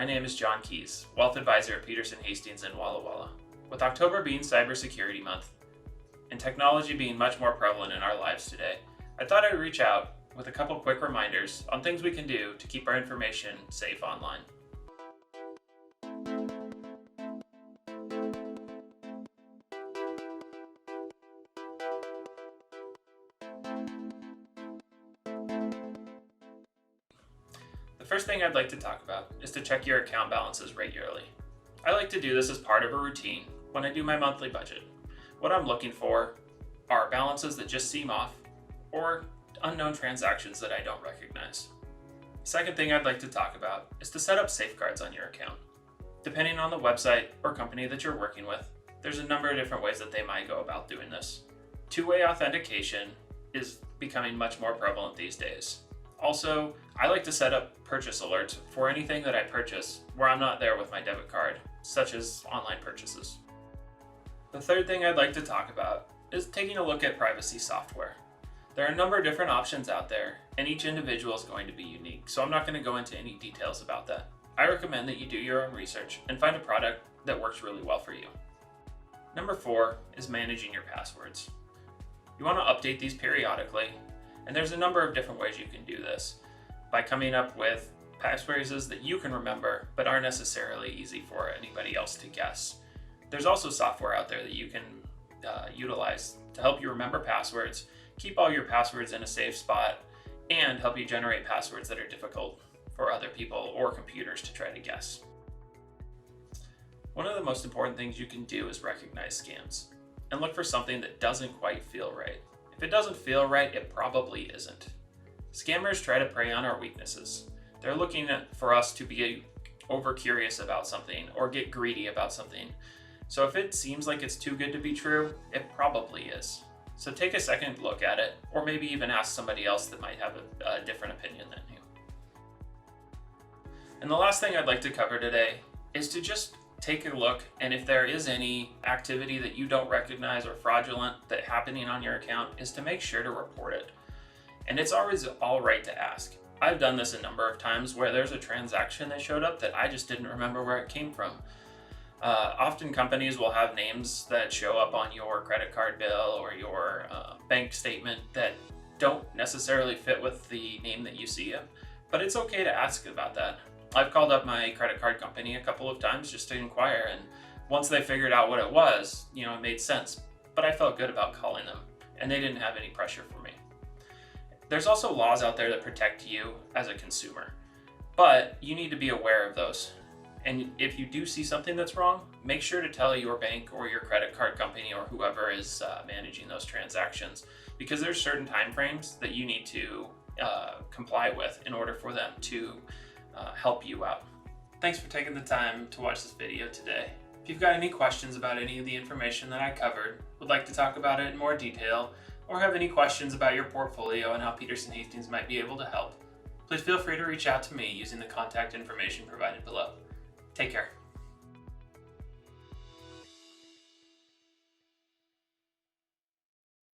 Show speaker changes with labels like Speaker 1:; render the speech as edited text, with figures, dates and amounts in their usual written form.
Speaker 1: My name is John Keys, Wealth Advisor at Petersen, Hastings, and Walla Walla. With October being Cybersecurity Month, and technology being much more prevalent in our lives today, I thought I'd reach out with a couple quick reminders on things we can do to keep our information safe online. The first thing I'd like to talk about is to check your account balances regularly. I like to do this as part of a routine when I do my monthly budget. What I'm looking for are balances that just seem off or unknown transactions that I don't recognize. Second thing I'd like to talk about is to set up safeguards on your account. Depending on the website or company that you're working with, there's a number of different ways that they might go about doing this. Two-way authentication is becoming much more prevalent these days. Also, I like to set up purchase alerts for anything that I purchase where I'm not there with my debit card, such as online purchases. The third thing I'd like to talk about is taking a look at privacy software. There are a number of different options out there, and each individual is going to be unique, so I'm not going to go into any details about that. I recommend that you do your own research and find a product that works really well for you. Number 4 is managing your passwords. You want to update these periodically, and there's a number of different ways you can do this by coming up with passphrases that you can remember but aren't necessarily easy for anybody else to guess. There's also software out there that you can utilize to help you remember passwords, keep all your passwords in a safe spot, and help you generate passwords that are difficult for other people or computers to try to guess. One of the most important things you can do is recognize scams and look for something that doesn't quite feel right. If it doesn't feel right, it probably isn't. Scammers try to prey on our weaknesses. They're looking for us to be over curious about something or get greedy about something. So if it seems like it's too good to be true, it probably is. So take a second look at it, or maybe even ask somebody else that might have a different opinion than you. And the last thing I'd like to cover today is to just take a look, and if there is any activity that you don't recognize or fraudulent that happening on your account, is to make sure to report it. And it's always all right to ask. I've done this a number of times where there's a transaction that showed up that I just didn't remember where it came from. Often companies will have names that show up on your credit card bill or your bank statement that don't necessarily fit with the name that you see it, but it's okay to ask about that. I've called up my credit card company a couple of times just to inquire, and once they figured out what it was, it made sense. But I felt good about calling them, and they didn't have any pressure for me. There's also laws out there that protect you as a consumer, but you need to be aware of those. And if you do see something that's wrong, make sure to tell your bank or your credit card company or whoever is managing those transactions, because there's certain time frames that you need to comply with in order for them to help you out. Thanks for taking the time to watch this video today. If you've got any questions about any of the information that I covered, would like to talk about it in more detail, or have any questions about your portfolio and how Petersen Hastings might be able to help, please feel free to reach out to me using the contact information provided below. Take care.